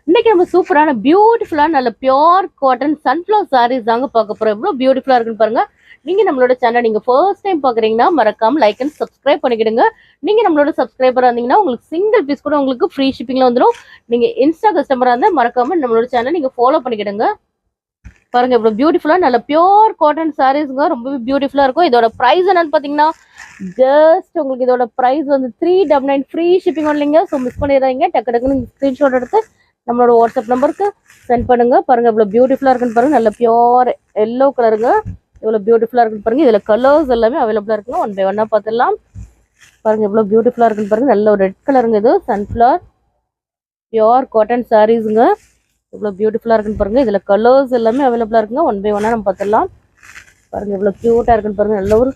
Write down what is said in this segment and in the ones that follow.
இன்னைக்கு நம்ம சூப்பரான பியூட்டிஃபுல்லான நல்ல பியோர் காட்டன் சன்ஃப்ளவர் சாரீஸ் தாங்க பார்க்க போறோம். எவ்வளவு பியூட்டிஃபுல்லா இருக்குன்னு பாருங்க. நீங்க நம்மளோட சேனல் நீங்க ஃபர்ஸ்ட் டைம் பாக்குறீங்கன்னா மறக்காம லைக் அண்ட் சப்ஸ்கிரைப் பண்ணிக்கிடுங்க. நீங்க நம்மளோட சப்ஸ்கிரைபரா இருந்தீங்கன்னா உங்களுக்கு சிங்கிள் பீஸ் கூட உங்களுக்கு ஃப்ரீ ஷிப்பிங்ல வந்துடும். நீங்க இன்ஸ்டா கஸ்டமரா இருந்தா மறக்காம நம்மளோட சேனல் நீங்க ஃபாலோ பண்ணிக்கிடுங்க. பாருங்க இவ்வளவு பியூட்டிஃபுல்லா நல்ல பியோர் காட்டன் சாரீஸ்ங்க, ரொம்பவே பியூட்டிஃபுல்லா இருக்கும். இதோட பிரைஸ் என்னன்னு பாத்தீங்கன்னா ஜஸ்ட் உங்களுக்கு இதோட பிரைஸ் வந்து 399 ஃப்ரீ ஷிப்பிங் இல்லைங்க. ஸோ மிஸ் பண்ணிடுறீங்க. டக்கு டக்குன்னு ஸ்கிரீன்ஷாட் எடுத்து நம்மளோட வாட்ஸ்அப் நம்பருக்கு சென்ட் பண்ணுங்க. பாருங்க இவ்வளவு பியூட்டிஃபுல்லா இருக்குன்னு பாருங்க. நல்ல பியோர் எல்லோ கலருங்க, இவ்வளவு பியூட்டிஃபுல்லா இருக்குன்னு பாருங்க. இதுல கலர்ஸ் எல்லாமே அவைலபிளா இருக்குங்க. ஒன் பை ஒன்னா பார்த்துடலாம். பாருங்க இவ்வளவு பியூட்டிஃபுல்லா இருக்குன்னு பாருங்க. நல்ல ஒரு ரெட் கலருங்க, இது சன்ஃப்ளவர் பியோர் காட்டன் சாரீஸுங்க. இவ்வளவு பியூட்டிஃபுல்லா இருக்குன்னு பாருங்க. இதுல கலர்ஸ் எல்லாமே அவைலபிளா இருக்குங்க. ஒன் பை ஒன்னா நம்ம பார்த்துடலாம். பாருங்க இவ்வளவு கியூட்டா இருக்குன்னு பாருங்க. நல்ல ஒரு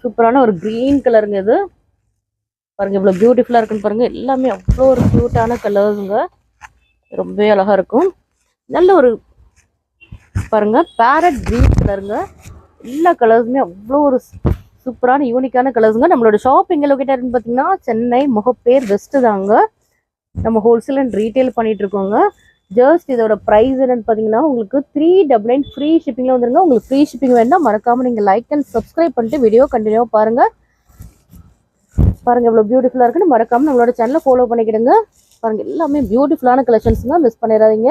சூப்பரான ஒரு கிரீன் கலருங்க இது. பாருங்க இவ்வளவு பியூட்டிஃபுல்லா இருக்குன்னு பாருங்க. எல்லாமே அவ்வளோ ஒரு கியூட்டான கலர்ஸுங்க, ரொம்பவே அழகா இருக்கும். நல்ல ஒரு பாருங்க பேரட் கிரீன் கலருங்க. எல்லா கலர்ஸுமே அவ்வளோ ஒரு சூப்பரான யூனிக்கான கலர்ஸுங்க. நம்மளோட ஷாப் எங்கே லொக்கேட்டட்னு பார்த்தீங்கன்னா சென்னை முகப்பேர் வெஸ்ட் தாங்க. நம்ம ஹோல்சேல் அண்ட் ரீட்டைல் பண்ணிட்டு இருக்கோங்க. ஜஸ்ட் இதோட ப்ரைஸ் என்னன்னு பார்த்தீங்கன்னா உங்களுக்கு 399 ஃப்ரீ ஷிப்பிங்கில் வந்துருங்க. உங்களுக்கு ஃப்ரீ ஷிப்பிங் வேணால் மறக்காமல் நீங்கள் லைக் அண்ட் சப்ஸ்கிரைப் பண்ணிட்டு வீடியோ கண்டினியூவாக பாருங்கள். பாருங்க எவ்வளோ பியூட்டிஃபுல்லாக இருக்குன்னு மறக்காமல் நம்மளோட சேனலை ஃபாலோ பண்ணிக்கிடுங்க. பாருங்க எல்லாமே பியூட்டிஃபுல்லான கலெக்ஷன்ஸுங்க, மிஸ் பண்ணிடாதீங்க.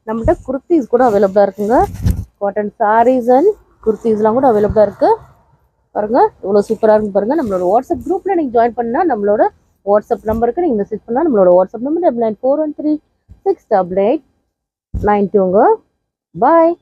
நம்மகிட்ட குர்த்திஸ் கூட அவைலபிளாக இருக்குங்க. காட்டன் சாரீஸ் அண்ட் குர்த்திஸ்லாம் கூட அவைலபிளாக இருக்குது. பாருங்க இவ்வளோ சூப்பராக இருக்குன்னு பாருங்கள். நம்மளோட வாட்ஸ்அப் குரூப்பில் நீங்கள் ஜாயின் பண்ணால் நம்மளோட வாட்ஸ்அப் நம்பருக்கு நீங்கள் மெசேஜ் பண்ணால் நம்மளோட வாட்ஸ்அப் நம்பர் 9413688892. பாய்.